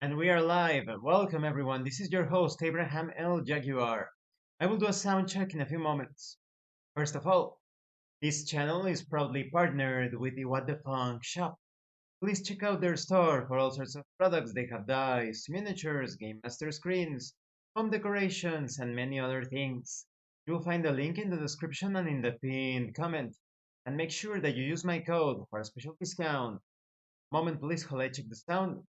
And we are live. Welcome everyone. This is your host Abraham L. Jaguar. I will do a sound check in a few moments. First of all, this channel is proudly partnered with the What the Funk shop. Please check out their store for all sorts of products. They have dice, miniatures, game master screens, home decorations, and many other things. You will find a link in the description and in the pinned comment. And make sure that you use my code for a special discount. Moment please while I check the sound.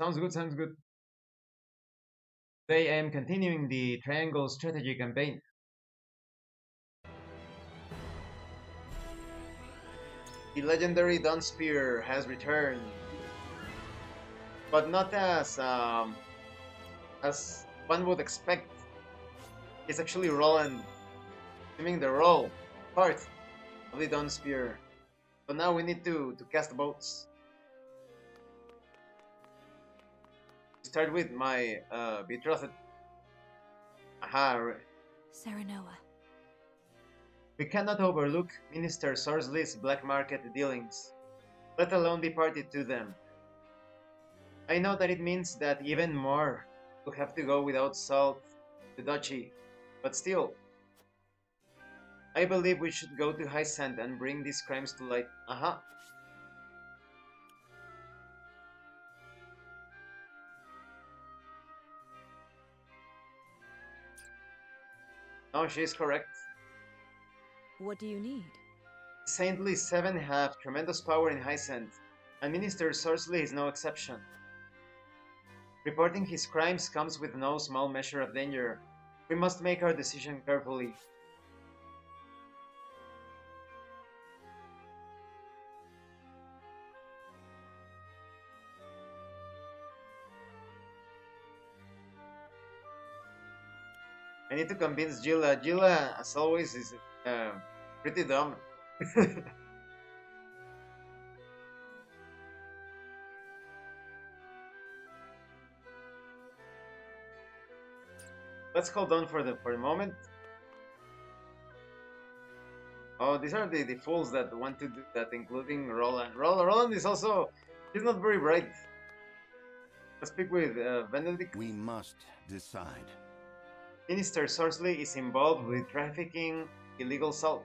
Sounds good. Today I am continuing the Triangle Strategy campaign. The legendary Dawnspear has returned, but not as one would expect. It's actually Roland assuming the role part of the Dawnspear. So now we need to cast boats. Start with my betrothed. Aha. Serenoa. We cannot overlook Minister Sorsley's black market dealings, let alone be party to them. I know that it means that even more will have to go without salt to duchy, but still, I believe we should go to High Sand and bring these crimes to light. Aha. No, she is correct. What do you need? Saintly Seven have tremendous power in High Sand, and Minister Sorsley is no exception. Reporting his crimes comes with no small measure of danger. We must make our decision carefully. I need to convince Gila. Gila, as always, is pretty dumb. Let's hold on for the moment. Oh, these are the fools that want to do that, including Roland. Roland is also, he's not very bright. Let's speak with Benedict. We must decide. Minister Sorsley is involved with trafficking illegal salt.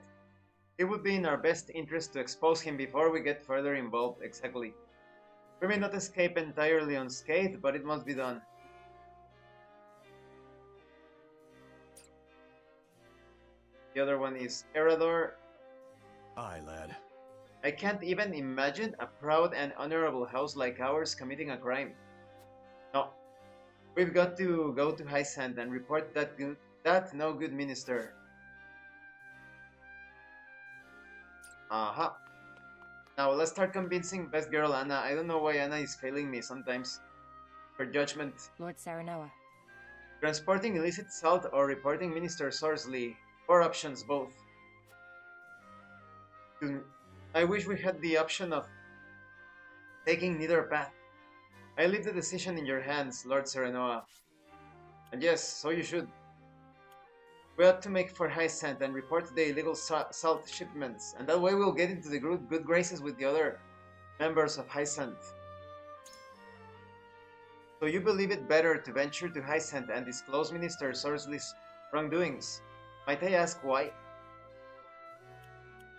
It would be in our best interest to expose him before we get further involved, exactly. We may not escape entirely unscathed, but it must be done. The other one is Erador. Aye, lad. I can't even imagine a proud and honorable house like ours committing a crime. No, we've got to go to High Sand and report that no good minister. Aha. Now let's start convincing best girl Anna. I don't know why Anna is failing me sometimes. Her judgment. Lord Serenoa. Transporting illicit salt or reporting Minister Sorsley. 4 options both. I wish we had the option of taking neither path. I leave the decision in your hands, Lord Serenoa. And yes, so you should. We ought to make for High Sand and report the illegal salt shipments, and that way we'll get into the good graces with the other members of High Sand. So you believe it better to venture to High Sand and disclose Minister Sorsley's wrongdoings? Might I ask why?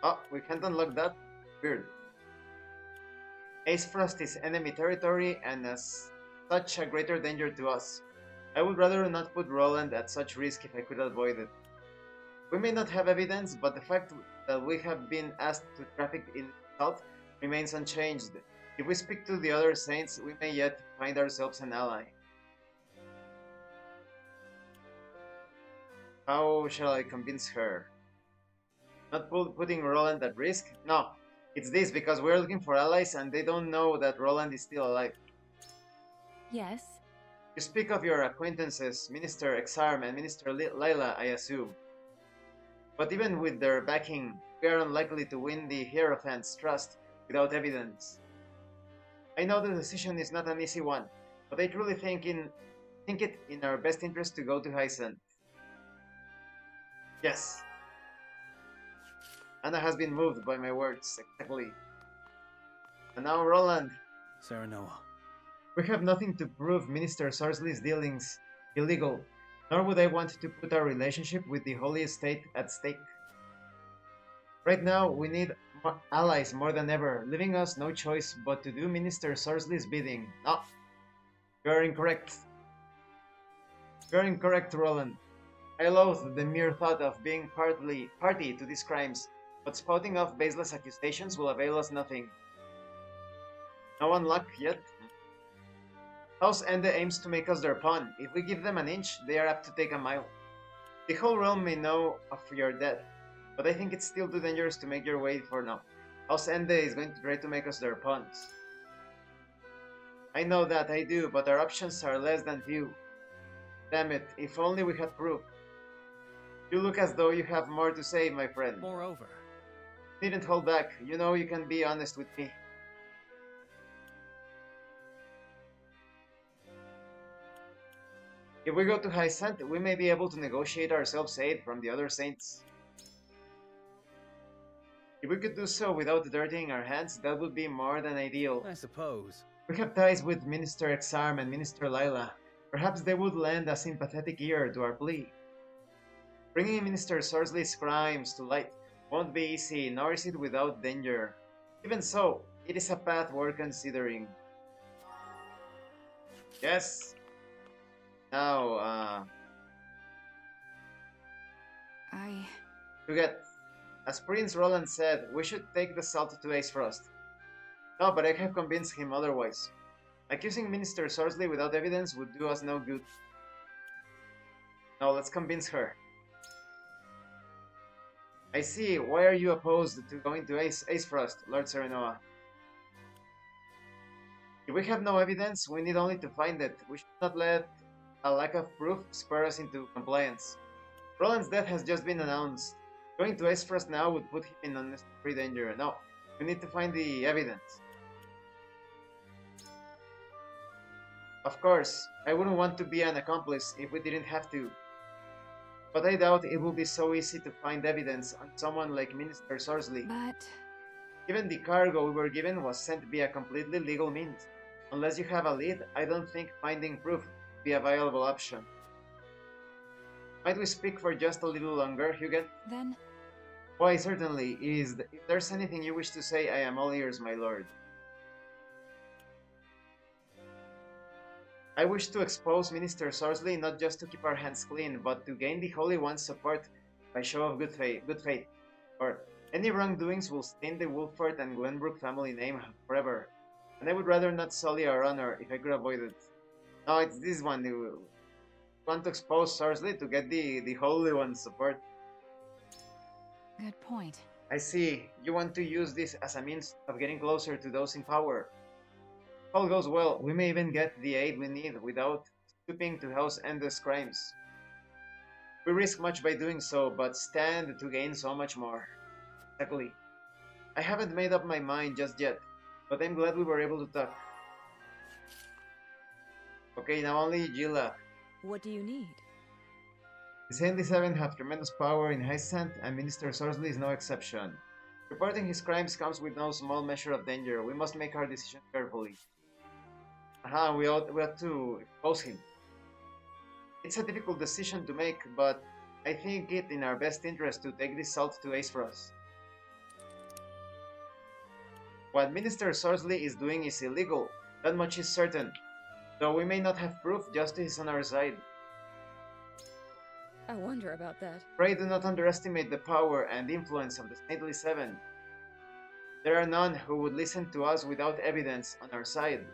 Oh, we can't unlock that? Weird. Ace Frost is enemy territory and as such a greater danger to us. I would rather not put Roland at such risk if I could avoid it. We may not have evidence, but the fact that we have been asked to traffic in salt remains unchanged. If we speak to the other saints, we may yet find ourselves an ally. How shall I convince her? Not putting Roland at risk? No, it's this, because we're looking for allies and they don't know that Roland is still alive. Yes? You speak of your acquaintances, Minister Exarm and Minister Lila, I assume. But even with their backing, we are unlikely to win the Hierophant's trust without evidence. I know the decision is not an easy one, but I truly think it in our best interest to go to High Sand. Yes. Anna has been moved by my words, exactly. And now, Roland, Serenoa. we have nothing to prove Minister Sarsley's dealings illegal, nor would I want to put our relationship with the Holy Estate at stake. Right now, we need allies more than ever, leaving us no choice but to do Minister Sarsley's bidding. No, you're incorrect. You're incorrect, Roland. I loathe the mere thought of being party to these crimes, but spouting off baseless accusations will avail us nothing. No one luck yet? House Ende aims to make us their pawn. If we give them an inch, they are apt to take a mile. The whole realm may know of your death, but I think it's still too dangerous to make your way for now. House Ende is going to try to make us their pawns. I know that, I do, but our options are less than few. Damn it, if only we had proof. You look as though you have more to say, my friend. Moreover, Needn't hold back. You know you can be honest with me. If we go to High Sant, we may be able to negotiate ourselves aid from the other saints. If we could do so without dirtying our hands, that would be more than ideal. I suppose. We have ties with Minister Exarm and Minister Lila. Perhaps they would lend a sympathetic ear to our plea. Bringing Minister Sorsley's crimes to light won't be easy, nor is it without danger. Even so, it is a path worth considering. Yes. Now, to get, as Prince Roland said, we should take the salt to Ace Frost. No, but I have convinced him otherwise. Accusing Minister Sorsley without evidence would do us no good. Now let's convince her. I see. Why are you opposed to going to Ace Frost, Lord Serenoa? If we have no evidence, we need only to find it. We should not let a lack of proof spur us into compliance. Roland's death has just been announced. Going to Ace Frost now would put him in unnecessary danger. No, we need to find the evidence. Of course, I wouldn't want to be an accomplice if we didn't have to. But I doubt it will be so easy to find evidence on someone like Minister Sorsley. But... Even the cargo we were given was sent via completely legal means. Unless you have a lead, I don't think finding proof would be a viable option. Might we speak for just a little longer, Huguet? then... Why, certainly. If there's anything you wish to say, I am all ears, my lord. I wish to expose Minister Sorsley not just to keep our hands clean, but to gain the Holy One's support by show of good faith. Or any wrongdoings will stain the Wolford and Glenbrook family name forever, and I would rather not sully our honor if I could avoid it. No, it's this one. You want to expose Sorsley to get the Holy One's support. Good point. I see. You want to use this as a means of getting closer to those in power. If all goes well, we may even get the aid we need without stooping to House Ende's crimes. We risk much by doing so, but stand to gain so much more. Exactly. I haven't made up my mind just yet, but I'm glad we were able to talk. Okay, now only Gila. What do you need? The Saintly Seven have tremendous power in High Sant, and Minister Sorsley is no exception. Reporting his crimes comes with no small measure of danger. We must make our decision carefully. We ought to expose him. It's a difficult decision to make, but I think it in our best interest to take this salt to Ace Frost. What Minister Sorsley is doing is illegal, that much is certain. Though we may not have proof, justice is on our side. I wonder about that. Pray do not underestimate the power and influence of the Saintly Seven. There are none who would listen to us without evidence on our side.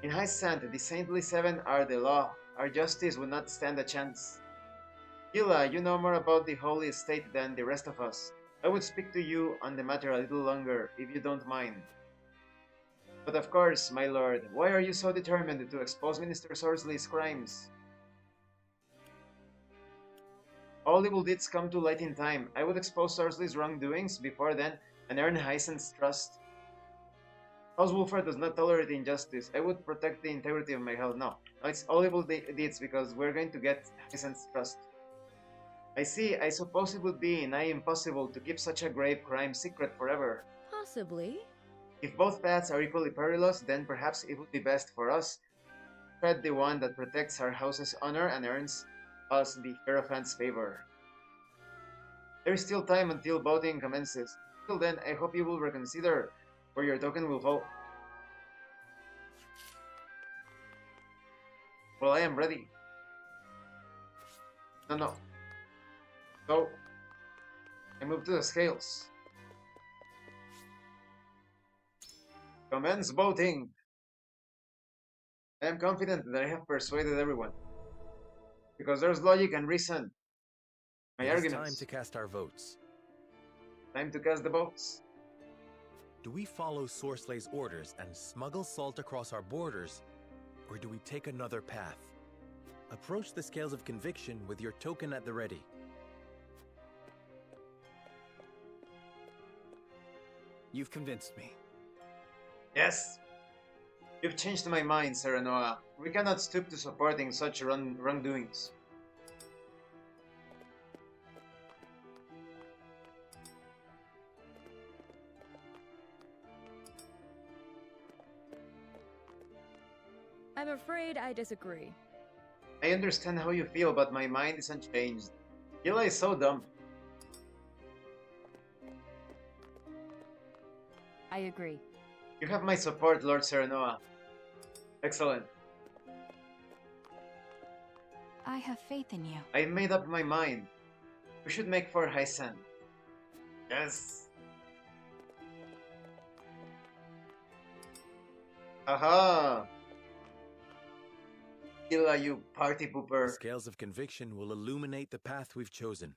In High Sant, the Saintly Seven are the law. Our justice would not stand a chance. Gila, you know more about the Holy Estate than the rest of us. I would speak to you on the matter a little longer, if you don't mind. But of course, my lord, why are you so determined to expose Minister Sorsley's crimes? All evil deeds come to light in time. I would expose Sorsley's wrongdoings before then and earn High Sant's trust. House Wolford does not tolerate injustice. I would protect the integrity of my house. No, it's all evil deeds because we're going to get High Sant's trust. I see. I suppose it would be nigh impossible to keep such a grave crime secret forever. Possibly. If both paths are equally perilous, then perhaps it would be best for us to tread the one that protects our house's honor and earns us the Hierophant's favor. There is still time until voting commences. Till then, I hope you will reconsider where your token will fall. Well, I am ready. No. So, I move to the scales. Commence voting. I am confident that I have persuaded everyone. Because there's logic and reason. My It is arguments. time to cast our votes. Time to cast the votes. Do we follow Sorslay's orders and smuggle salt across our borders, or do we take another path? Approach the scales of conviction with your token at the ready. You've convinced me. Yes. You've changed my mind, Serenoa. We cannot stoop to supporting such wrongdoings. I'm afraid I disagree. I understand how you feel, but my mind is unchanged. Gila is so dumb. I agree. You have my support, Lord Serenoa. Excellent. I have faith in you. I made up my mind. We should make for Hysan. Yes. Aha! Gila, you party The pooper. scales of conviction will illuminate the path we've chosen.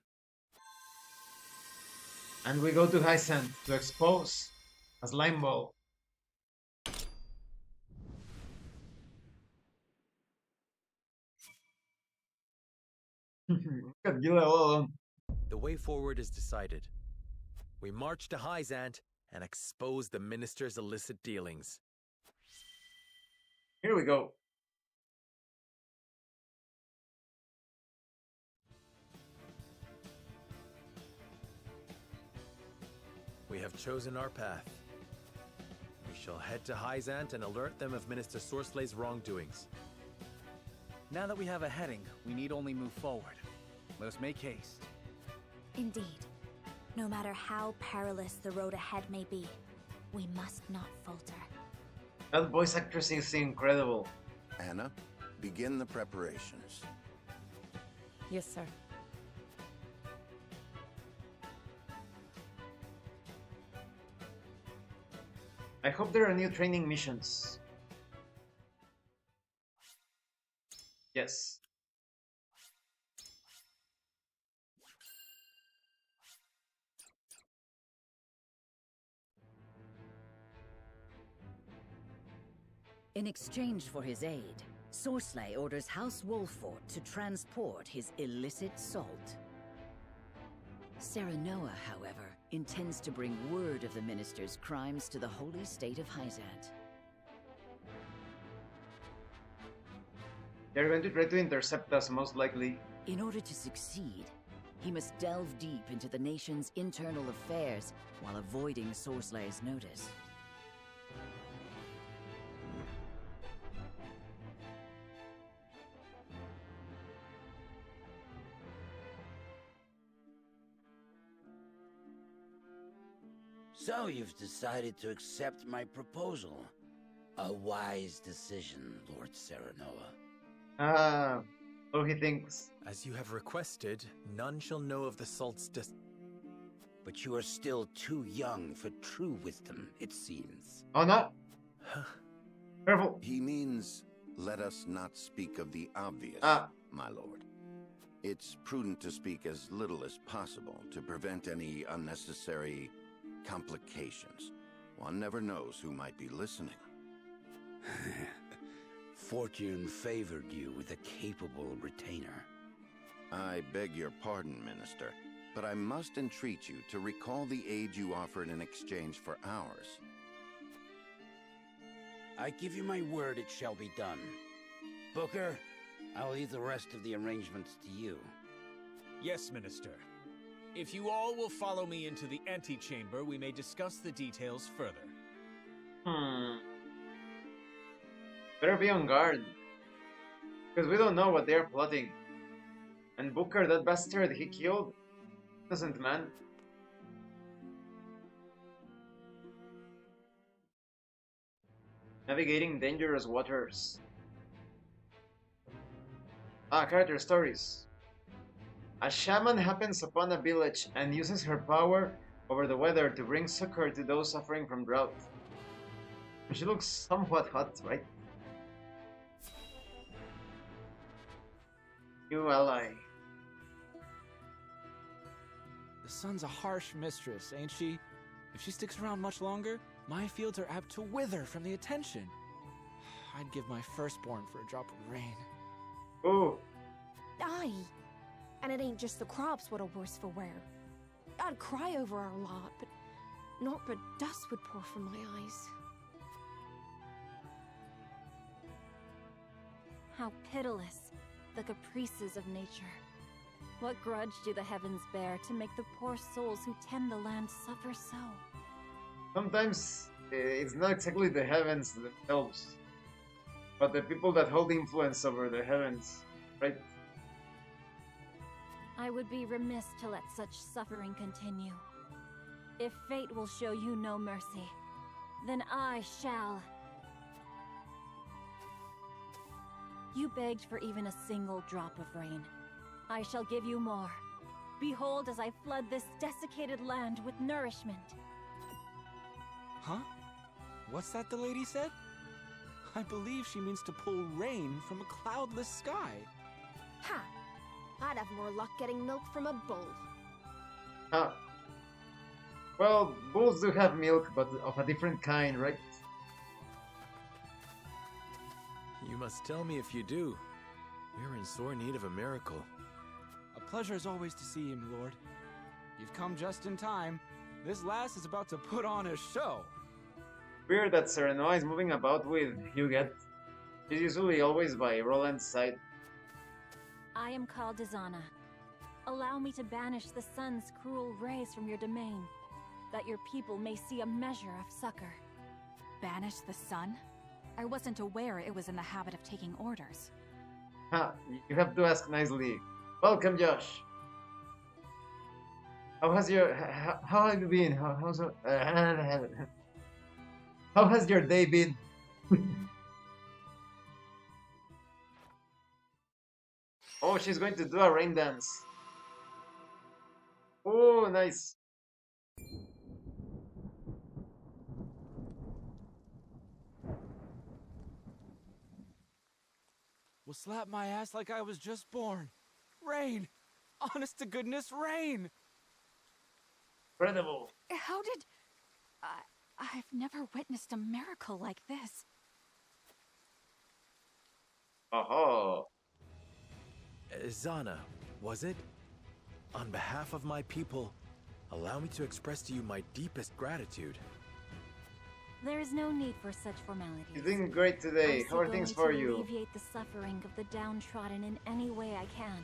And we go to Hysan to expose a slime ball. Look at Gila all alone. The way forward is decided. We march to Hyzant and expose the minister's illicit dealings. Here we go. We have chosen our path. We shall head to Hyzant and alert them of Minister Sorslay's wrongdoings. Now that we have a heading, we need only move forward. Let us make haste. Indeed. No matter how perilous the road ahead may be, we must not falter. That voice actress is incredible. Anna, begin the preparations. Yes, sir. I hope there are new training missions. Yes. In exchange for his aid, Sorsley orders House Wolfort to transport his illicit salt. Serenoa, however, intends to bring word of the minister's crimes to the holy state of Hyzant. They're going to try to intercept us, most likely. In order to succeed, he must delve deep into the nation's internal affairs while avoiding Sorsley's notice. So you've decided to accept my proposal. A wise decision, Lord Serenoa. Ah, so he thinks. As you have requested, none shall know of the salt's But you are still too young for true wisdom, it seems. Oh no! Careful! He means, let us not speak of the obvious, my lord. It's prudent to speak as little as possible to prevent any unnecessary complications. One never knows who might be listening. Fortune favored you with a capable retainer. I beg your pardon, Minister, but I must entreat you to recall the aid you offered in exchange for ours. I give you my word it shall be done. Booker, I'll leave the rest of the arrangements to you. Yes, Minister. If you all will follow me into the antechamber, we may discuss the details further. Better be on guard. Because we don't know what they're plotting. And Booker, that bastard he killed, innocent man. Navigating dangerous waters. Character stories. A shaman happens upon a village and uses her power over the weather to bring succor to those suffering from drought. She looks somewhat hot, right? New ally. The sun's a harsh mistress, ain't she? If she sticks around much longer, my fields are apt to wither from the attention. I'd give my firstborn for a drop of rain. Ooh. Aye. And it ain't just the crops what are worse for wear. I'd cry over our lot, but naught but dust would pour from my eyes. How pitiless, the caprices of nature. What grudge do the heavens bear to make the poor souls who tend the land suffer so? Sometimes it's not exactly the heavens themselves, but the people that hold influence over the heavens, right? I would be remiss to let such suffering continue. If fate will show you no mercy, then I shall. You begged for even a single drop of rain. I shall give you more. Behold as I flood this desiccated land with nourishment. Huh? What's that the lady said? I believe she means to pull rain from a cloudless sky. Ha! I'd have more luck getting milk from a bull. Huh. Well, bulls do have milk, but of a different kind, right? You must tell me if you do. We're in sore need of a miracle. A pleasure as always to see you, my lord. You've come just in time. This lass is about to put on a show. Weird that Serenoa is moving about with Huguet. She's usually always by Roland's side. I am called Dizana. Allow me to banish the sun's cruel rays from your domain, that your people may see a measure of succor. Banish the sun? I wasn't aware it was in the habit of taking orders. Ha! You have to ask nicely. Welcome, Josh. How has your how have you been? How has your day been? Oh, she's going to do a rain dance. Oh, nice. Will slap my ass like I was just born. Rain! Honest to goodness, rain! Incredible. How did... I've never witnessed a miracle like this. Oh. Zana, was it? On behalf of my people, allow me to express to you my deepest gratitude. There is no need for such formalities. You're doing great today. How are things for you? Alleviate the suffering of the downtrodden in any way I can.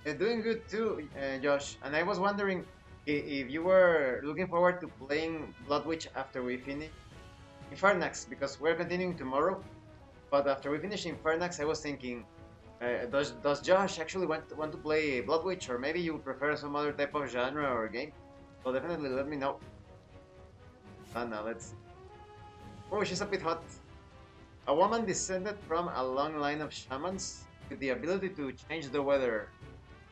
You're doing good too, Josh. And I was wondering if you were looking forward to playing Blood Witch after we finish Infernax, because we're continuing tomorrow. But after we finish Infernax, I was thinking, does Josh actually want to play Blood Witch, or maybe you prefer some other type of genre or game? So definitely let me know. Now let's... Oh, she's a bit hot. A woman descended from a long line of shamans with the ability to change the weather.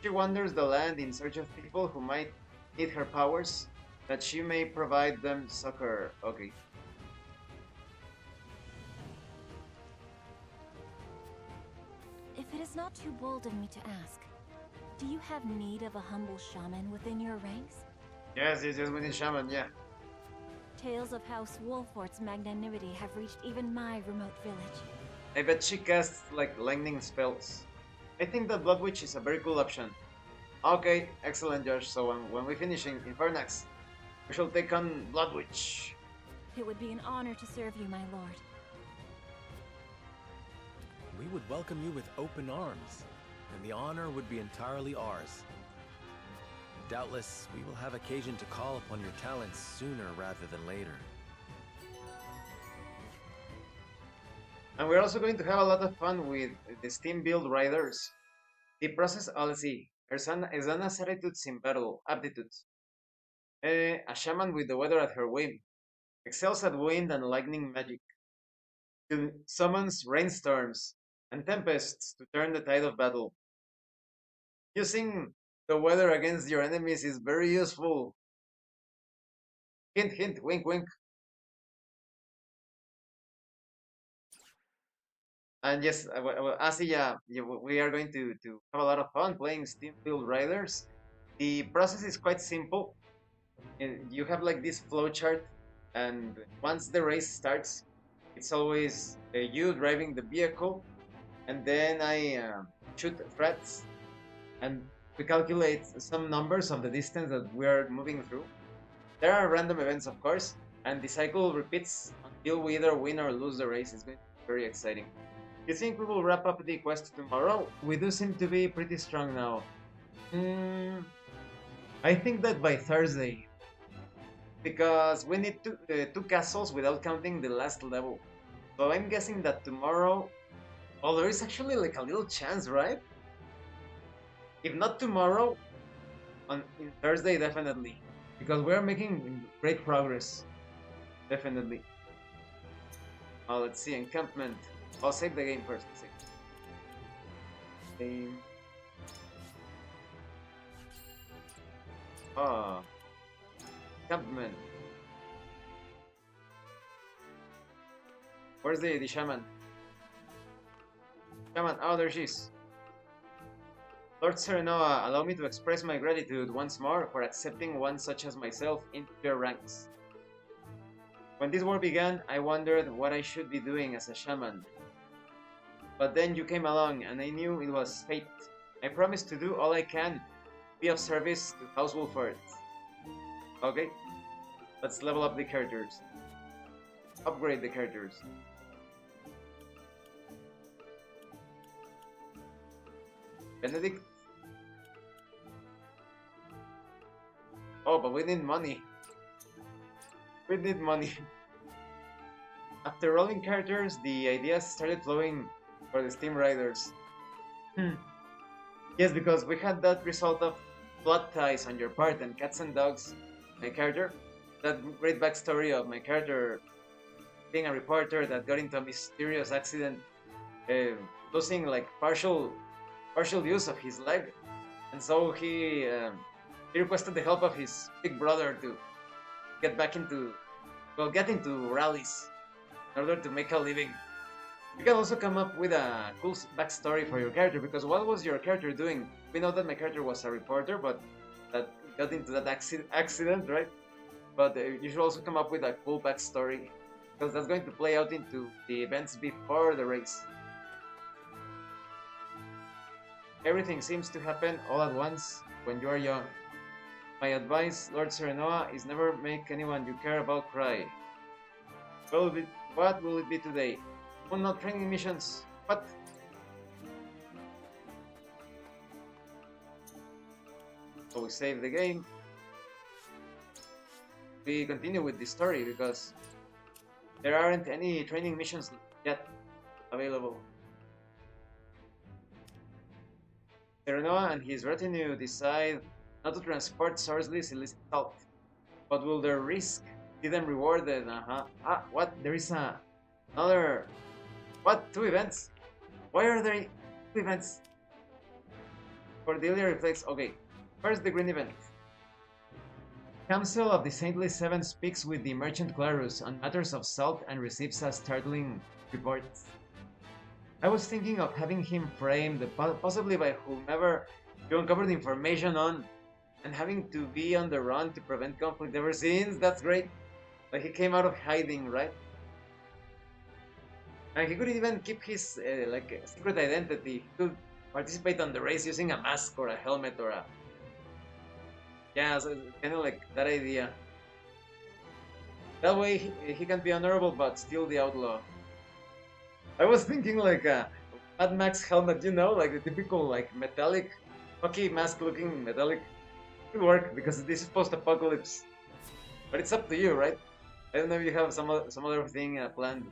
She wanders the land in search of people who might need her powers, that she may provide them succor. Okay. If it is not too bold of me to ask, do you have need of a humble shaman within your ranks? Yes, within shaman, yeah. Tales of House Wolfort's magnanimity have reached even my remote village. I bet she casts like lightning spells. I think that Blood Witch is a very cool option. Okay, excellent, Josh. So when we finish Infernax, we shall take on Blood Witch. It would be an honor to serve you, my lord. We would welcome you with open arms, and the honor would be entirely ours. Doubtless, we will have occasion to call upon your talents sooner rather than later. And we're also going to have a lot of fun with the Steam build riders. The process, let's see, Ersana's attitudes in battle, aptitudes. A shaman with the weather at her whim. Excels at wind and lightning magic. Summons rainstorms and tempests to turn the tide of battle. Using the weather against your enemies is very useful. Hint, hint, wink, wink. And yes, we are going to have a lot of fun playing Steam Build Riders. The process is quite simple. You have like this flowchart, and once the race starts, it's always you driving the vehicle, and then I shoot threats, and we calculate some numbers of the distance that we are moving through. There are random events, of course, and the cycle repeats until we either win or lose the race. It's going to be very exciting. You think we will wrap up the quest tomorrow? We do seem to be pretty strong now. I think that by Thursday, because we need two castles without counting the last level. So I'm guessing that tomorrow, well, there is actually like a little chance, right? If not tomorrow, in Thursday definitely, because we're making great progress, definitely. Let's see, encampment. I'll save the game first. Game. Encampment. Where's the shaman? Shaman, oh, there she is. Lord Serenoa, allow me to express my gratitude once more for accepting one such as myself into your ranks. When this war began, I wondered what I should be doing as a shaman. But then you came along, and I knew it was fate. I promised to do all I can, be of service to House Wolford. Okay, let's level up the characters. Upgrade the characters. Benedict. Oh, but we need money. We need money. After rolling characters, the ideas started flowing for the Steam Riders. Yes, because we had that result of blood ties on your part and cats and dogs, my character. That great backstory of my character being a reporter that got into a mysterious accident, losing like partial use of his leg, and so he requested the help of his big brother to get into rallies in order to make a living. You can also come up with a cool backstory for your character, because what was your character doing? We know that my character was a reporter, but that got into that accident, right? But you should also come up with a cool backstory, because that's going to play out into the events before the race. Everything seems to happen all at once when you are young. My advice, Lord Serenoa, is never make anyone you care about cry. What will it be today? Oh, not training missions. What? So we save the game. We continue with the story because there aren't any training missions yet available. Serenoa and his retinue decide not to transport Sorsley's illicit salt, but will their risk see them rewarded? What? There is another... What? 2 events? Why are there 2 events? Cordelia reflects. Okay, first the green event. Council of the Saintly Seven speaks with the merchant Clarus on matters of salt and receives a startling report. I was thinking of having him framed, possibly by whomever you uncovered information on, and having to be on the run to prevent conflict ever since. That's great. Like he came out of hiding, right? And he could even keep his secret identity. He could participate on the race using a mask or a helmet or a... Yeah, so kind of like that idea. That way he can be honorable but still the outlaw. I was thinking like a Mad Max helmet, you know, like the typical like metallic, hockey mask looking metallic Could work because this is post-apocalypse. But it's up to you, right? I don't know if you have some other thing planned.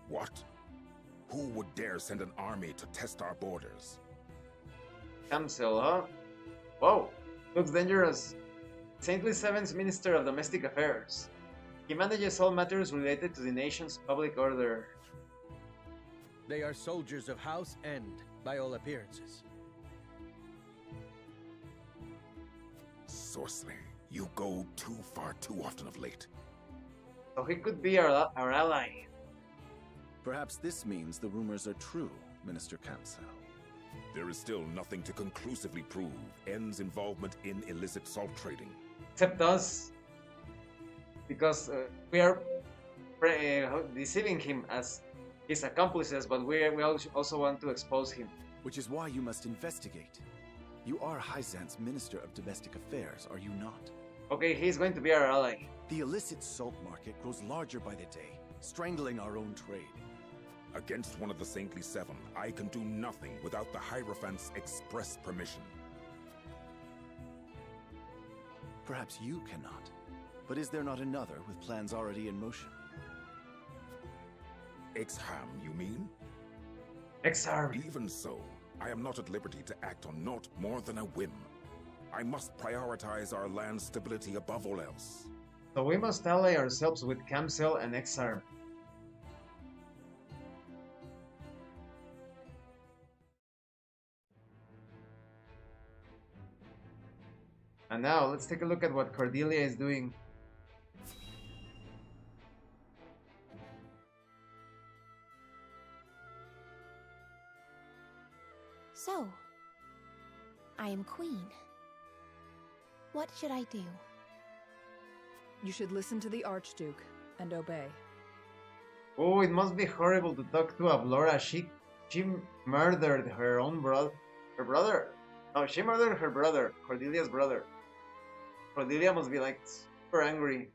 What? Who would dare send an army to test our borders? Camsel, huh? Whoa, looks dangerous. Saintly Seven's Minister of Domestic Affairs. He manages all matters related to the nation's public order. They are soldiers of House End, by all appearances. Sorcery, you go too far too often of late. So he could be our ally. Perhaps this means the rumors are true, Minister Camsel. There is still nothing to conclusively prove End's involvement in illicit salt trading. Except us. Because we are deceiving him as his accomplices, but we also want to expose him. Which is why you must investigate. You are Hyzan's Minister of Domestic Affairs, are you not? Okay, he's going to be our ally. The illicit salt market grows larger by the day, strangling our own trade. Against one of the Saintly Seven, I can do nothing without the Hierophant's express permission. Perhaps you cannot. But is there not another with plans already in motion? Exham, you mean? Exham. Even so, I am not at liberty to act on naught more than a whim. I must prioritize our land's stability above all else. So we must ally ourselves with Camsel and Exarm. And now, let's take a look at what Cordelia is doing. So, I am queen. What should I do? You should listen to the Archduke and obey. Oh, it must be horrible to talk to Avlora. She murdered her own brother. Her brother? No, she murdered her brother, Cordelia's brother. Cordelia must be like super angry.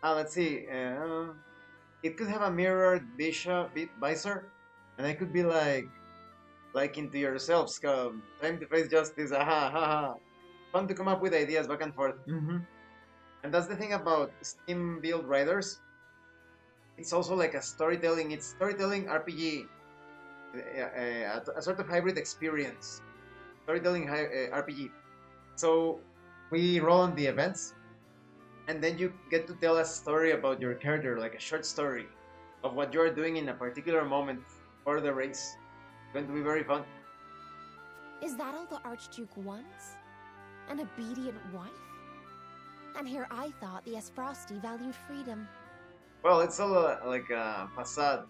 Let's see. It could have a mirrored visor, and I could be like into yourselves. Time to face justice. Aha, ha, ha. Fun to come up with ideas back and forth. And that's the thing about Steam build riders. It's also like a storytelling. It's storytelling RPG, a sort of hybrid experience. Storytelling RPG. So we roll on the events, and then you get to tell a story about your character, like a short story of what you are doing in a particular moment for the race. It's going to be very fun. Is that all the Archduke wants? An obedient wife? And here I thought the Asfrosti valued freedom. Well, it's all like a facade.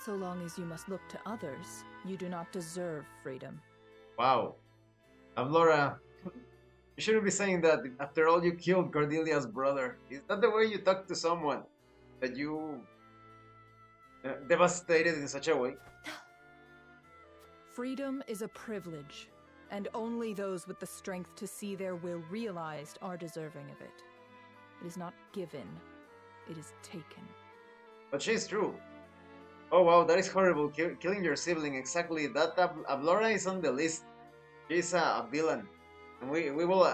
So long as you must look to others, you do not deserve freedom. Wow. Avlora, you shouldn't be saying that. After all, you killed Cordelia's brother. Is that the way you talk to someone? That you devastated in such a way? Freedom is a privilege, and only those with the strength to see their will realized are deserving of it. It is not given, it is taken. But she's true. Oh wow, that is horrible. Killing your sibling, exactly. That Avlora is on the list. She's a villain. And we will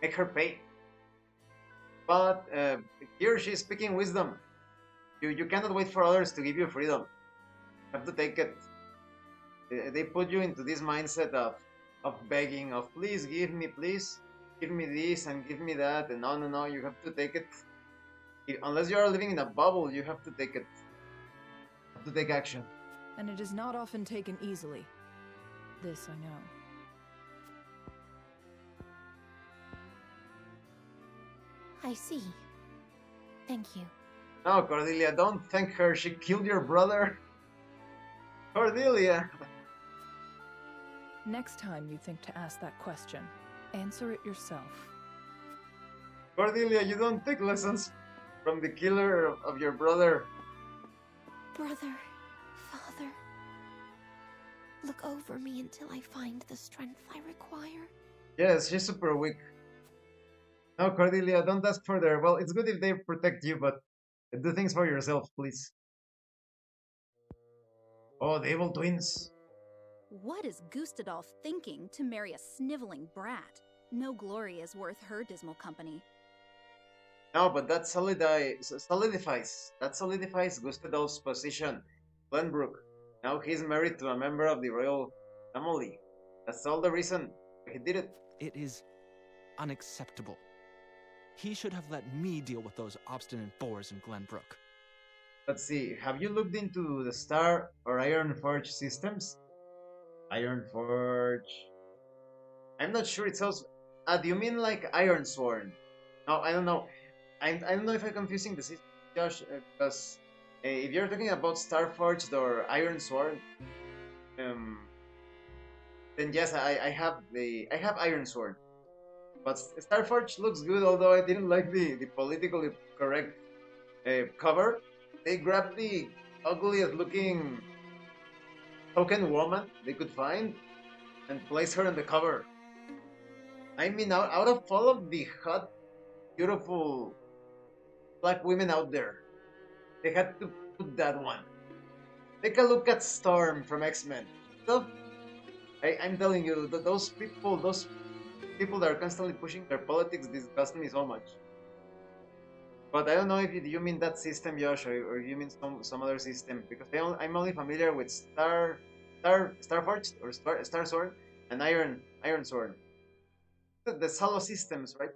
make her pay. But here she's speaking wisdom. You cannot wait for others to give you freedom. You have to take it. They put you into this mindset of begging, of please give me this and give me that, and no, you have to take it. Unless you are living in a bubble, you have to take it. You have to take action. And it is not often taken easily. This I know. I see. Thank you. No, Cordelia, don't thank her. She killed your brother. Cordelia! Next time you think to ask that question, answer it yourself. Cordelia, you don't take lessons from the killer of your brother. Brother, father, look over me until I find the strength I require. Yes, she's super weak. No, Cordelia, don't ask further. Well, it's good if they protect you, but do things for yourself, please. Oh, the evil twins. What is Gustadolf thinking to marry a sniveling brat? No glory is worth her dismal company. No, but that solidifies Gustadolf's position. Glenbrook. Now he's married to a member of the royal family. That's all the reason he did it. It is unacceptable. He should have let me deal with those obstinate boars in Glenbrook. Let's see, have you looked into the Star or Ironforge systems? Ironforge... I'm not sure it's also... do you mean like Ironsworn? No, I don't know. I don't know if I'm confusing the system, Josh, because if you're talking about Starforged or Ironsworn, then yes, I have Ironsworn. But Starforged looks good, although I didn't like the politically correct cover. They grabbed the ugliest looking token woman they could find and placed her on the cover. I mean, out of all of the hot, beautiful black women out there, they had to put that one. Take a look at Storm from X-Men. So, I'm telling you, those people that are constantly pushing their politics disgust me so much. But I don't know if you mean that system, Josh, or you mean some other system, because I'm only familiar with Starforged or Star Sword and Iron Sword. The solo systems, right?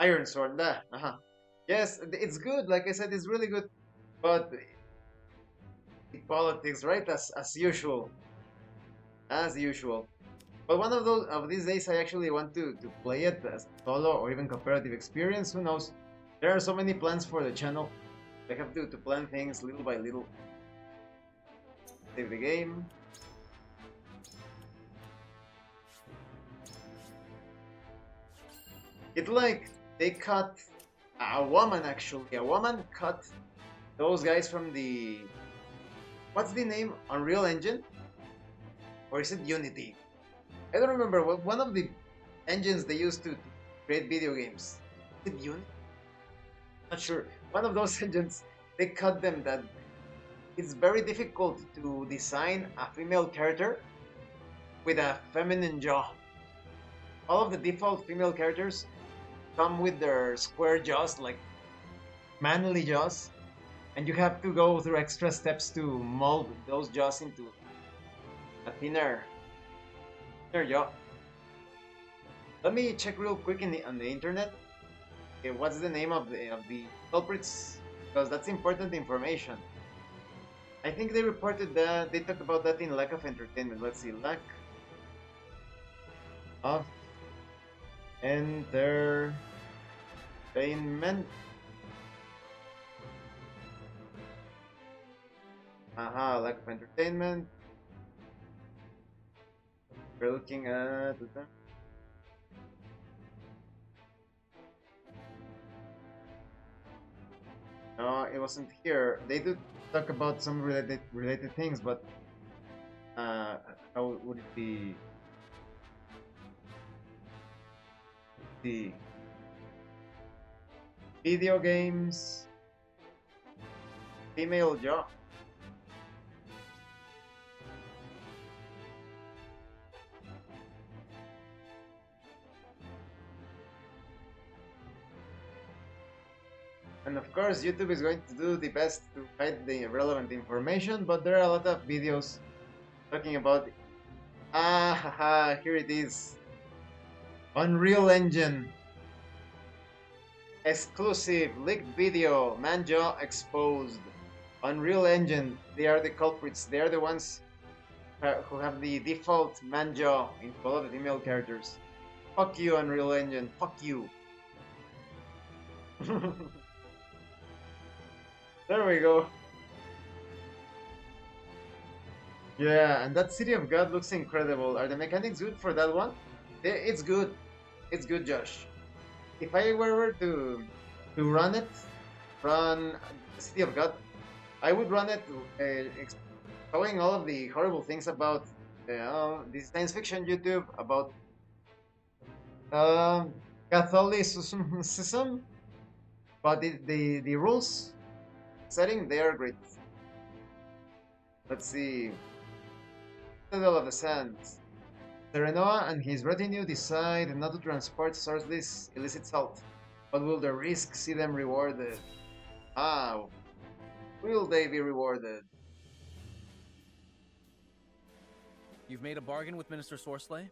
Iron Sword, yes, it's good. Like I said, it's really good, but the politics, right? As usual, But one of these days, I actually want to play it as solo or even cooperative experience. Who knows? There are so many plans for the channel. I have to plan things little by little. Save the game. It's like they cut a woman, actually. A woman cut those guys from the... What's the name? Unreal Engine? Or is it Unity? I don't remember. One of the engines they used to create video games. Is it Unity? Not sure. One of those engines, they cut them that it's very difficult to design a female character with a feminine jaw. All of the default female characters come with their square jaws, like manly jaws, and you have to go through extra steps to mold those jaws into a thinner jaw. Let me check real quick on the internet. Okay, what's the name of the culprits? Because that's important information. I think they reported that they talked about that in Lack of Entertainment. Let's see, Lack of Entertainment. Lack of Entertainment. We're looking at the... No, it wasn't here. They do talk about some related things, but how would it be? The video games, female jaw. And of course, YouTube is going to do the best to hide the relevant information, but there are a lot of videos talking about it. Here it is. Unreal Engine. Exclusive leaked video. Man jaw exposed. Unreal Engine. They are the culprits. They are the ones who have the default man jaw in all of the female characters. Fuck you, Unreal Engine. Fuck you. There we go. Yeah, and that City of God looks incredible. Are the mechanics good for that one? It's good. It's good, Josh. If I were to run City of God, I would run it showing all of the horrible things about the science fiction YouTube, about Catholicism, but the rules setting, they are great. Let's see. Citadel of the Sands. Serenoa and his retinue decide not to transport sourceless illicit salt. But will the risk see them rewarded? Ah, will they be rewarded? You've made a bargain with Minister Sorsley?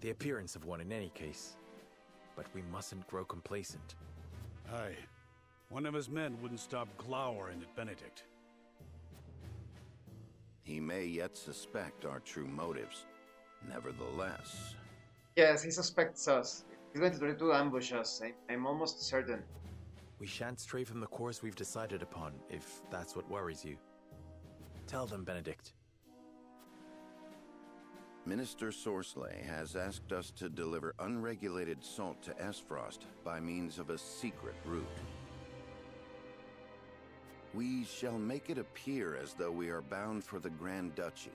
The appearance of one in any case. But we mustn't grow complacent. Aye. One of his men wouldn't stop glowering at Benedict. He may yet suspect our true motives. Nevertheless... Yes, he suspects us. He's going to try to ambush us. I'm almost certain. We shan't stray from the course we've decided upon, if that's what worries you. Tell them, Benedict. Minister Sorsley has asked us to deliver unregulated salt to Esfrost by means of a secret route. We shall make it appear as though we are bound for the Grand Duchy,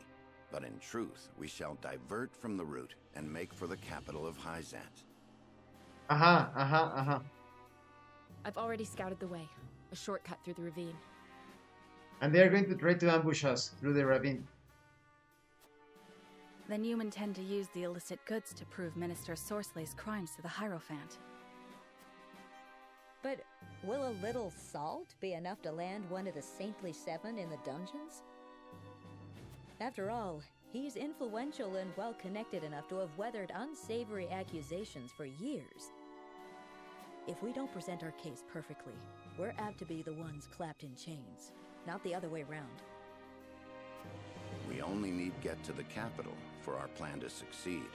but in truth, we shall divert from the route and make for the capital of Hyzant. I've already scouted the way. A shortcut through the ravine. And they are going to try to ambush us through the ravine. Then you intend to use the illicit goods to prove Minister Sorsley's crimes to the Hierophant. But will a little salt be enough to land one of the Saintly Seven in the dungeons? After all, he's influential and well-connected enough to have weathered unsavory accusations for years. If we don't present our case perfectly, we're apt to be the ones clapped in chains, not the other way around. We only need get to the capital for our plan to succeed.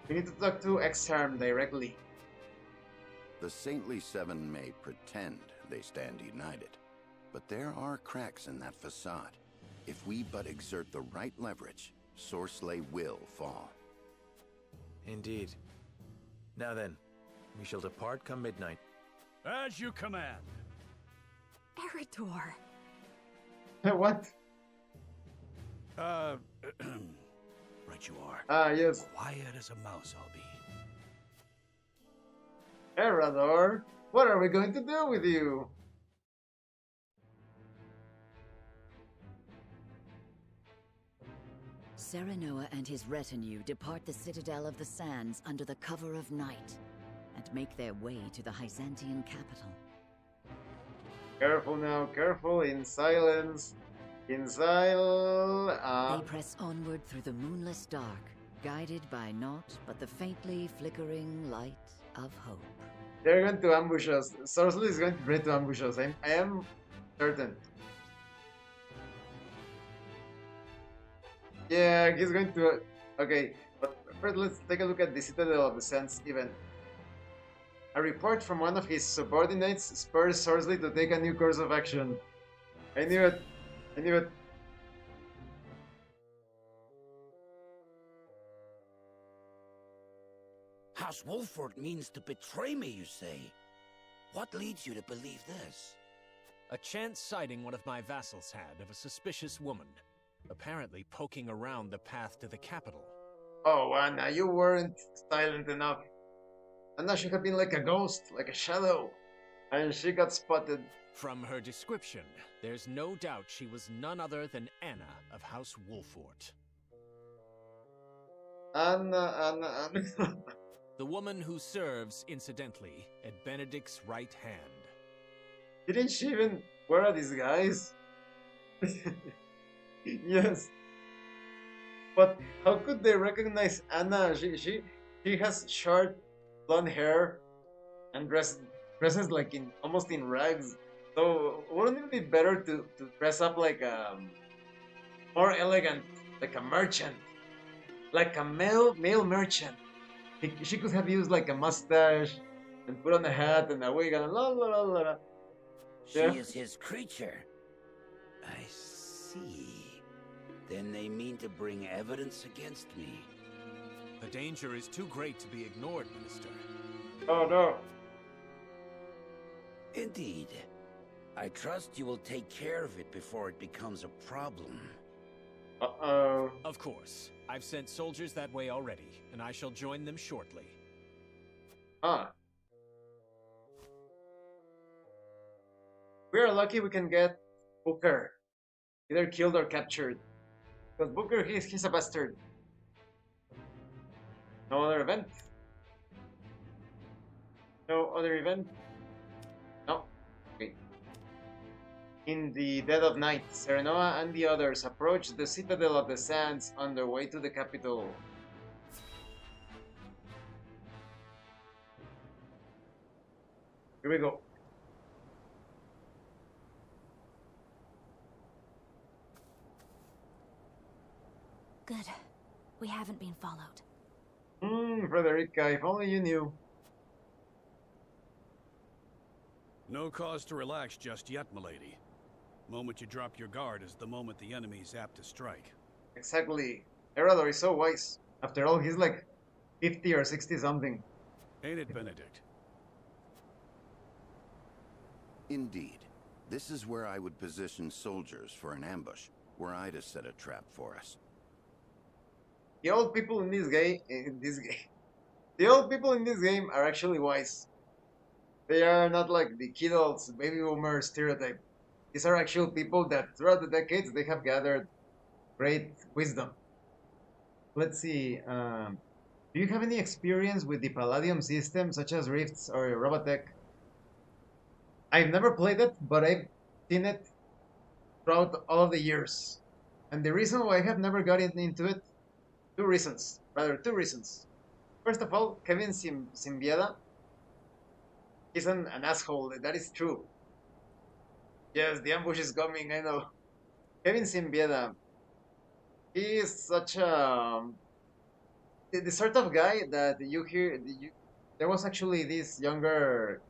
We need to talk to Exarm directly. The Saintly Seven may pretend they stand united, but there are cracks in that facade. If we but exert the right leverage, Sorsley will fall. Indeed. Now then, we shall depart come midnight. As you command. Eridor! What? Right you are. Ah, yes. Quiet as a mouse I'll be. Erador, what are we going to do with you? Serenoa and his retinue depart the Citadel of the Sands under the cover of night and make their way to the Hyzantian capital. Careful now, careful, in silence. They press onward through the moonless dark, guided by naught but the faintly flickering light of hope. They're going to ambush us. Sorsley is going to try to ambush us. I am certain. Yeah, he's going to... Okay, but first let's take a look at the Citadel of the Sands event. A report from one of his subordinates spurs Sorsley to take a new course of action. I knew it. I knew it. House Wolford means to betray me, you say? What leads you to believe this? A chance sighting one of my vassals had of a suspicious woman, apparently poking around the path to the capital. Oh, Anna, you weren't silent enough. Anna should have been like a ghost, like a shadow. And she got spotted. From her description, there's no doubt she was none other than Anna of House Wolford. Anna. The woman who serves, incidentally, at Benedict's right hand. Didn't she even wear a disguise? Yes. But how could they recognize Anna? She has short blonde hair and dresses like almost in rags. So wouldn't it be better to dress up like more elegant, like a merchant, like a male merchant? She could have used like a mustache and put on a hat and a wig and la la la la. She is his creature. I see. Then they mean to bring evidence against me. The danger is too great to be ignored, Minister. Oh no. Indeed. I trust you will take care of it before it becomes a problem. Uh-oh. Of course. I've sent soldiers that way already, and I shall join them shortly. Ah. We are lucky we can get Booker. Either killed or captured. Because Booker, he's a bastard. No other event? No other event? No. Okay. In the dead of night, Serenoa and the others approached the Citadel of the Sands on their way to the capital. Here we go. Good. We haven't been followed. Frederica, if only you knew. No cause to relax just yet, milady. Moment you drop your guard is the moment the enemy is apt to strike. Exactly. Erador is so wise. After all, he's like 50 or 60 something. Ain't it, Benedict? Indeed. This is where I would position soldiers for an ambush, were I to set a trap for us. The old people in this game, the old people in this game are actually wise. They are not like the kid adults, baby boomer stereotype. These are actual people that throughout the decades they have gathered great wisdom. Let's see. Do you have any experience with the Palladium system, such as Rifts or Robotech? I've never played it, but I've seen it throughout all of the years. And the reason why I have never gotten into it, two reasons. First of all, Kevin Simbieda is an asshole, that is true. Yes, the ambush is coming, I know. Kevin Simbieda, he is such a... the sort of guy that you hear... there was actually this younger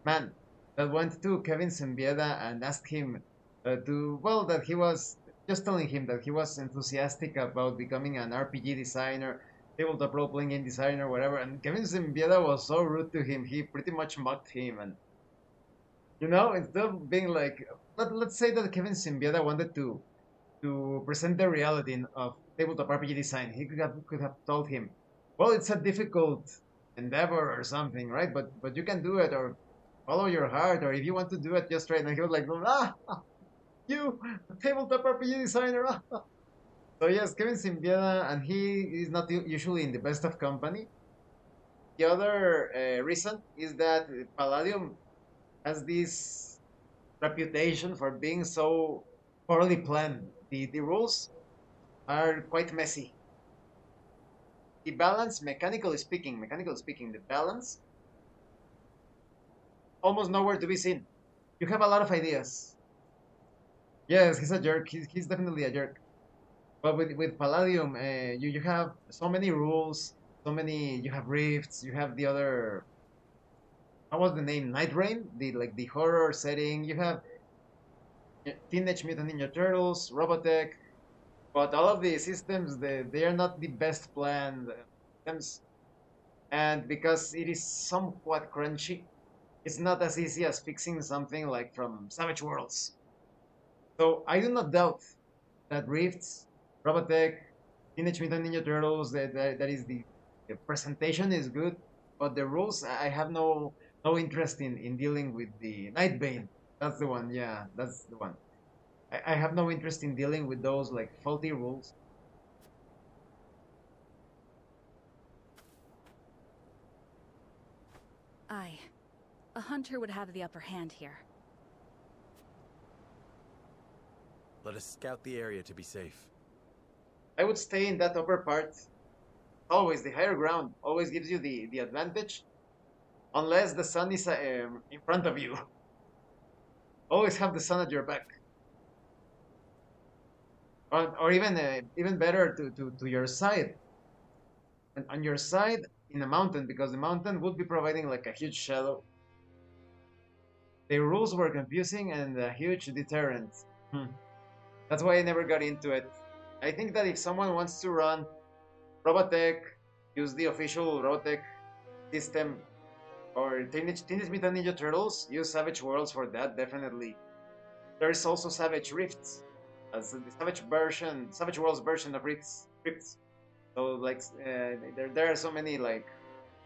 man that went to Kevin Simbieda and asked him that he was just telling him that he was enthusiastic about becoming an RPG designer, tabletop role-playing game designer, whatever, and Kevin Simbieda was so rude to him, he pretty much mocked him, and instead of being like, let's say that Kevin Simbieda wanted to present the reality of tabletop RPG design, he could have told him, well, it's a difficult endeavor or something, right? But you can do it, or follow your heart, or if you want to do it, just try it. And he was like, you, tabletop RPG designer. So yes, Kevin Simbieda, and he is not usually in the best of company. The other reason is that Palladium has this reputation for being so poorly planned. The rules are quite messy. The balance, mechanically speaking, the balance almost nowhere to be seen. You have a lot of ideas. Yes, he's a jerk. He's definitely a jerk. But with Palladium, you have so many rules, you have rifts, you have the other, what was the name? Night Rain, the horror setting. You have Teenage Mutant Ninja Turtles, Robotech, but all of the systems they are not the best planned systems, and because it is somewhat crunchy, it's not as easy as fixing something like from Savage Worlds. So I do not doubt that Rifts, Robotech, Teenage Mutant Ninja Turtles, that is the presentation is good, but the rules, I have no interest in dealing with the Nightbane. That's the one, yeah, that's the one. I have no interest in dealing with those like faulty rules. A hunter would have the upper hand here. Let us scout the area to be safe. I would stay in that upper part. Always, the higher ground always gives you the advantage, unless the sun is in front of you. Always have the sun at your back. Or even better to your side. And on your side in a mountain, because the mountain would be providing like a huge shadow. The rules were confusing and a huge deterrent. That's why I never got into it. I think that if someone wants to run Robotech, use the official Robotech system, or Teenage Mutant Ninja Turtles, use Savage Worlds for that, definitely. There is also Savage Rifts, as the Savage Worlds version of Rifts. So like, there are so many like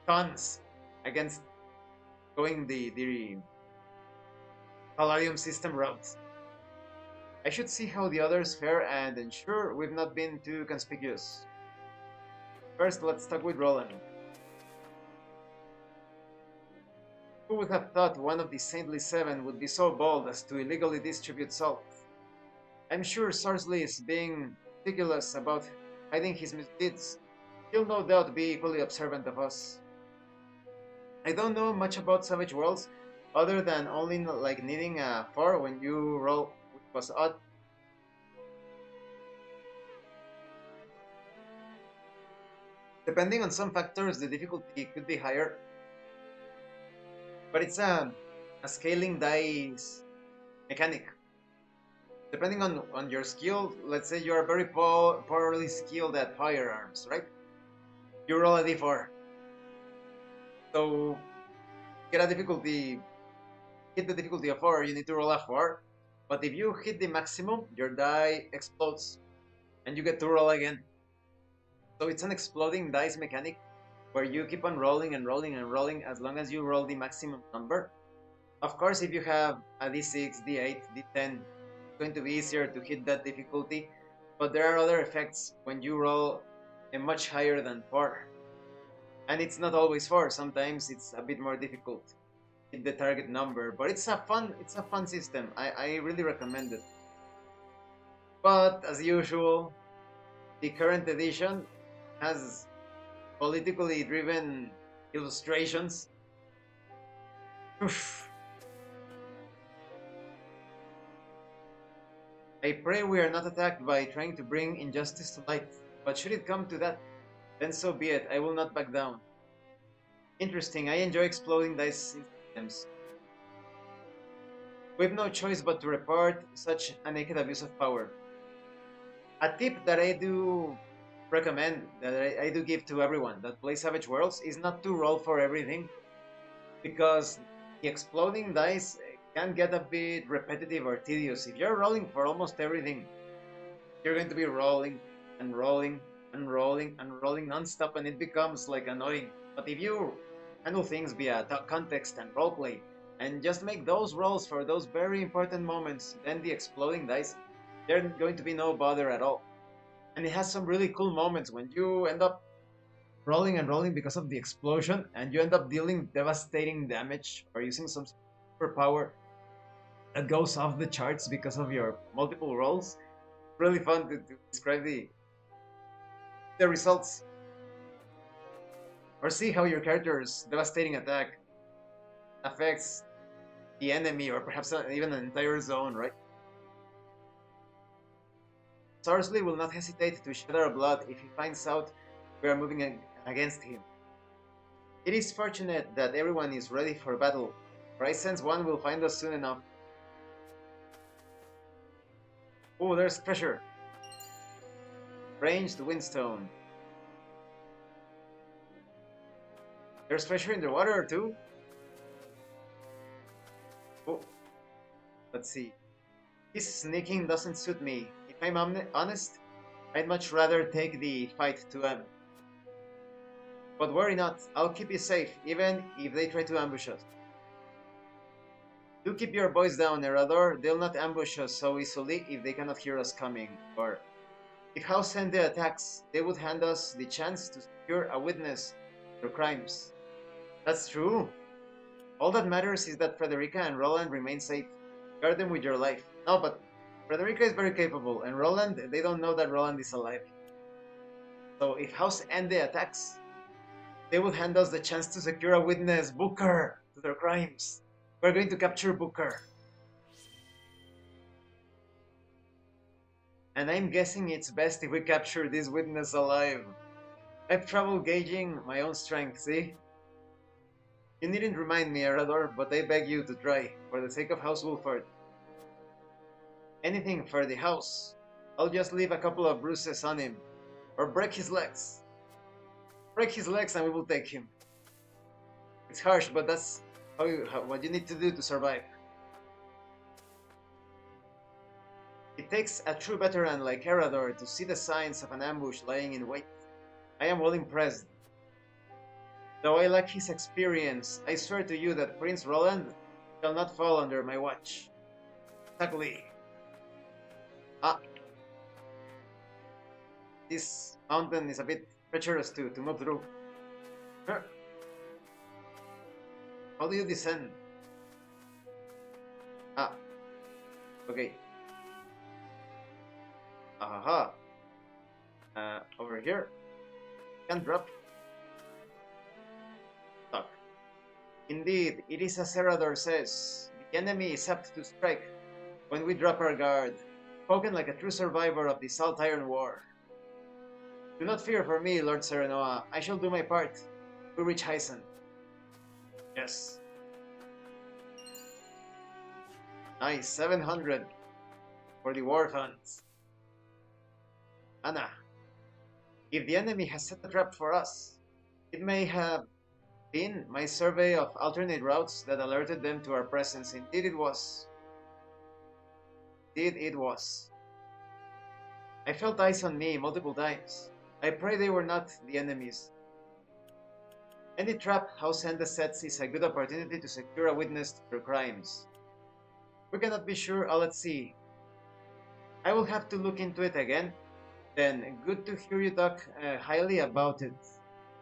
cons against going the Palladium system route. I should see how the others fare and ensure we've not been too conspicuous. First, let's talk with Roland. Who would have thought one of the Saintly Seven would be so bold as to illegally distribute salt? I'm sure Sarsley is being meticulous about hiding his misdeeds. He'll no doubt be equally observant of us. I don't know much about Savage Worlds, other than only like needing a 4 when you roll, which was odd. Depending on some factors, the difficulty could be higher. But it's a scaling dice mechanic. Depending on your skill, let's say you are very poorly skilled at firearms, right? You roll a d4. So, get a difficulty, hit the difficulty of 4, you need to roll a 4. But if you hit the maximum, your die explodes, and you get to roll again. So it's an exploding dice mechanic, where you keep on rolling and rolling and rolling as long as you roll the maximum number. Of course, if you have a d6, d8, d10, it's going to be easier to hit that difficulty, but there are other effects when you roll a much higher than 4. And it's not always 4, sometimes it's a bit more difficult to hit the target number, but it's a fun system. I really recommend it. But as usual, the current edition has politically driven illustrations. Oof. I pray we are not attacked by trying to bring injustice to light, but should it come to that, then so be it. I will not back down. Interesting, I enjoy exploding dice systems. We have no choice but to report such a naked abuse of power. A tip that I do recommend, that I do give to everyone that plays Savage Worlds, is not to roll for everything, because the exploding dice can get a bit repetitive or tedious. If you're rolling for almost everything, you're going to be rolling and rolling and rolling and rolling non-stop, and it becomes like annoying. But if you handle things via context and roleplay, and just make those rolls for those very important moments, then the exploding dice, there's going to be no bother at all. And it has some really cool moments when you end up rolling and rolling because of the explosion, and you end up dealing devastating damage or using some superpower that goes off the charts because of your multiple rolls. Really fun to describe the results, or see how your character's devastating attack affects the enemy, or perhaps even an entire zone, right? Sarsley will not hesitate to shed our blood if he finds out we are moving against him. It is fortunate that everyone is ready for battle, for I sense one will find us soon enough. Oh, there's pressure. Ranged windstone. There's pressure in the water too? Oh, let's see. This sneaking doesn't suit me. If I'm honest, I'd much rather take the fight to them. But worry not, I'll keep you safe, even if they try to ambush us. Do keep your boys down, Erador. They'll not ambush us so easily if they cannot hear us coming. Or, if House Ende attacks, they would hand us the chance to secure a witness to their crimes. That's true. All that matters is that Frederica and Roland remain safe. Guard them with your life. No, but Frederica is very capable, and Roland, they don't know that Roland is alive. So if House Ende attacks, they would hand us the chance to secure a witness, Booker, to their crimes. We're going to capture Booker. And I'm guessing it's best if we capture this witness alive. I have trouble gauging my own strength, see? You needn't remind me, Erador, but I beg you to try, for the sake of House Wolford. Anything for the house. I'll just leave a couple of bruises on him. Or break his legs. Break his legs and we will take him. It's harsh, but that's what you need to do to survive. It takes a true veteran like Erador to see the signs of an ambush lying in wait. I am well impressed. Though I lack his experience, I swear to you that Prince Roland shall not fall under my watch. Exactly. this mountain is a bit treacherous to move through. How do you descend? Ah, okay. Aha. Over here. Can't drop. Stuck. Indeed, it is as Erador says. The enemy is apt to strike when we drop our guard. Spoken like a true survivor of the Salt Iron War. Do not fear for me, Lord Serenoa. I shall do my part to reach Hyson. Yes. Nice, 700 for the war funds. Anna, if the enemy has set a trap for us, it may have been my survey of alternate routes that alerted them to our presence. Indeed it was. Indeed it was. I felt eyes on me multiple times. I pray they were not the enemies. Any trap House Henda sets is a good opportunity to secure a witness to their crimes. We cannot be sure all at sea. I will have to look into it again. Then, good to hear you talk highly about it.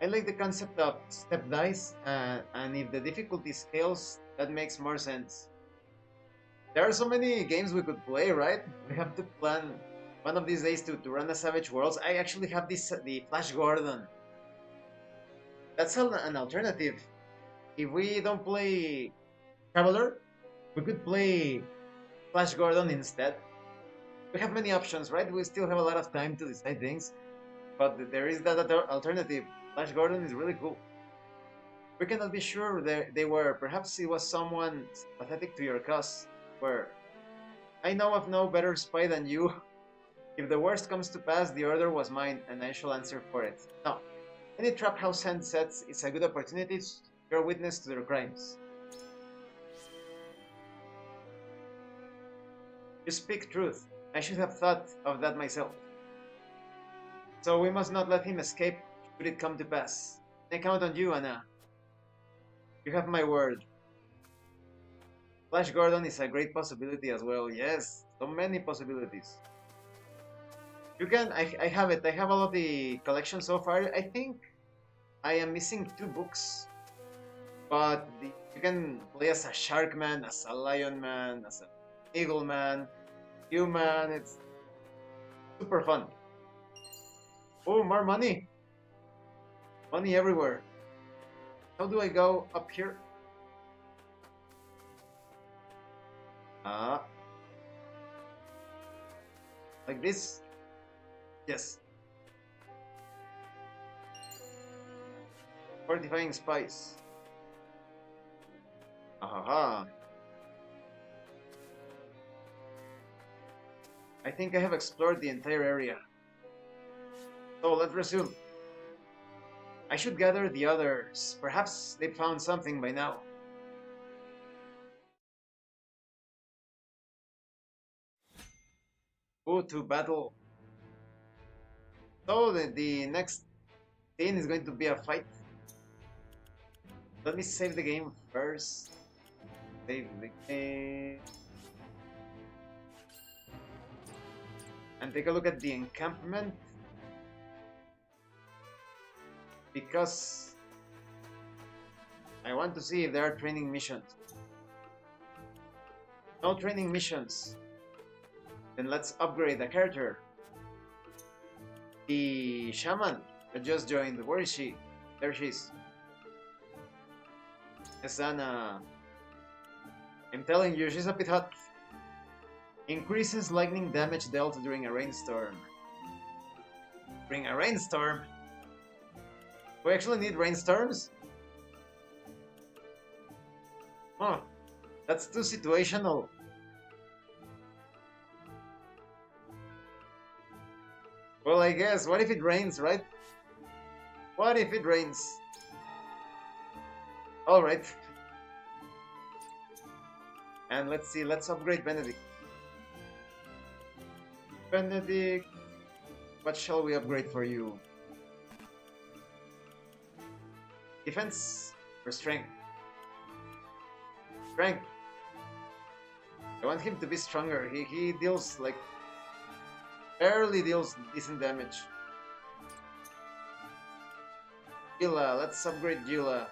I like the concept of step dice, and if the difficulty scales, that makes more sense. There are so many games we could play, right? We have to plan one of these days to run a Savage Worlds. I actually have the Flash Gordon. That's an alternative. If we don't play Traveler, we could play Flash Gordon instead. We have many options, right? We still have a lot of time to decide things, but there is that other alternative. Flash Gordon is really cool. We cannot be sure they were. Perhaps it was someone sympathetic to your cause. Where I know of no better spy than you. If the worst comes to pass, the order was mine, and I shall answer for it. Now, any trap House Hand sets is a good opportunity to bear witness to their crimes. You speak truth. I should have thought of that myself. So we must not let him escape should it come to pass. I count on you, Anna. You have my word. Flash Gordon is a great possibility as well. Yes, so many possibilities. You can, I have it. I have all of the collection so far. I think I am missing 2 books. But you can play as a shark man, as a lion man, as an eagle man, human. It's super fun. Oh, more money. Money everywhere. How do I go up here? Like this? Yes. Fortifying spice. Aha. I think I have explored the entire area. So let's resume. I should gather the others. Perhaps they've found something by now. Go to battle. So the next scene is going to be a fight. Let me save the game first. Save the game. And take a look at the encampment. Because I want to see if there are training missions. No training missions. Then let's upgrade the character. The shaman that just joined. Where is she? There she is. Esana. I'm telling you, she's a bit hot. Increases lightning damage dealt during a rainstorm. During a rainstorm? We actually need rainstorms? Huh. That's too situational. Well, I guess. What if it rains, right? What if it rains? Alright. And let's see. Let's upgrade Benedict. Benedict. What shall we upgrade for you? Defense or strength? Strength. I want him to be stronger. He deals like barely deals decent damage. Gila, let's upgrade Gila.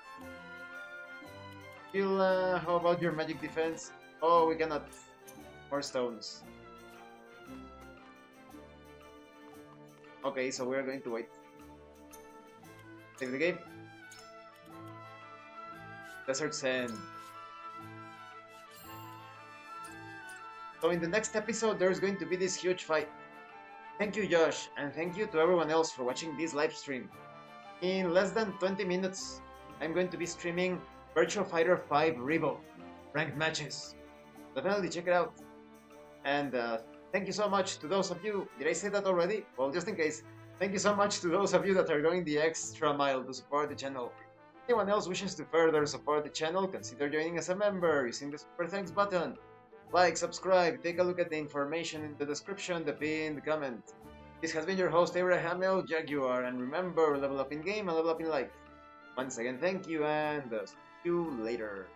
Gila, how about your magic defense? Oh, we cannot. More stones. Okay, so we're going to wait. Save the game. Desert Sand. So in the next episode, there's going to be this huge fight. Thank you, Josh, and thank you to everyone else for watching this live stream. In less than 20 minutes, I'm going to be streaming Virtua Fighter 5 Revo ranked matches. Definitely check it out. And thank you so much to those of you. Did I say that already? Well, just in case. Thank you so much to those of you that are going the extra mile to support the channel. If anyone else wishes to further support the channel, consider joining as a member using the Super Thanks button. Like, subscribe, take a look at the information in the description, the pinned comment. This has been your host, Abraham L. Jaguar, and remember, level up in game and level up in life. Once again, thank you, and see you later.